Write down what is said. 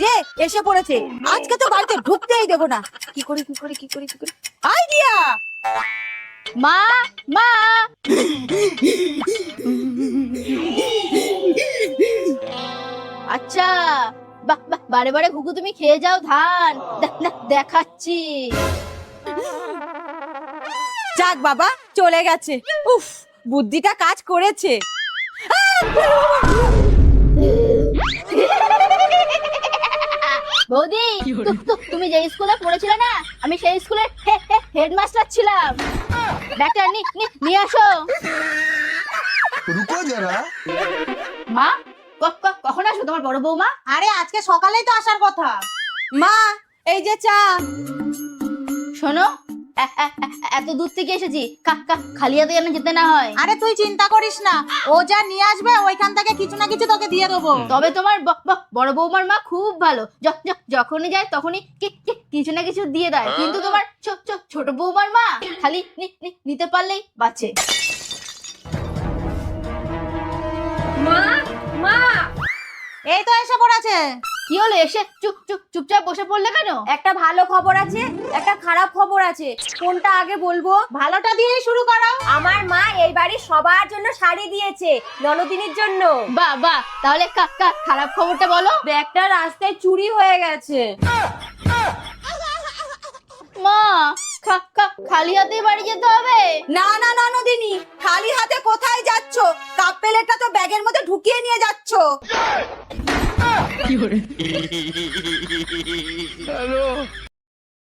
কে এসে পড়েছে, আজকে তো বাড়িতে ঢুকতেই দেবো না। কি করি আইডিয়া। মা মা আচ্ছা, বাহ বাহ, বারে বারে ঘুঘু তুমি খেয়ে যাও ধান। দেখাচ্ছি। যাক বাবা, চলে গেছে। উফ, বুদ্ধিটা কাজ করেছে। বৌদি, তুমি যে স্কুলে পড়েছিলে না, আমি সেই স্কুলে হেডমাস্টার ছিলাম। ব্যাগটা নিয়ে আসো। रुको जरा। মা, কখন আসো তোমার বড় বৌমা? আরে আজকে সকালেই তো আসার কথা। মা, এই যে চা। শোনো, এত দূর থেকে এসেছি, খালি হাতে যেন যেতে না হয়। আরে তুই চিন্তা করিস না, ও যা নিয়ে আসবে ওইখান থেকে কিছু না কিছু তোকে দিয়ে দেবো। তবে তোমার বড় বৌমার মা খুব ভালো, যখনই যায় তখনই কিছু না কিছু দিয়ে দেয়। কিন্তু তোমার ছোট বৌমার মা খালি নিতে পারলেই বাঁচে। মা, এই তো এসে পড়েছে। কি হলো, এসে চুপচাপ বসে পড়লে কেন? একটা ভালো খবর আছে, একটা খারাপ খবর আছে, কোনটা আগে বলবো? ভালোটা দিয়েই শুরু করো। আমার মা এই বাড়ির সবার জন্য শাড়ি দিয়েছে, ননদিনীর জন্য। বাহ, তাহলে খারাপ খবরটা বলো। ব্যাগটা রাস্তায় চুরি হয়ে গেছে। মা, খালি হাতে বাড়ি যেতে হবে? না না ননদিনী, খালি হাতে কোথায় যাচ্ছ? কাপ প্লেটটা তো ব্যাগের মধ্যে ঢুকিয়ে নিয়ে যাচ্ছ। हेलो।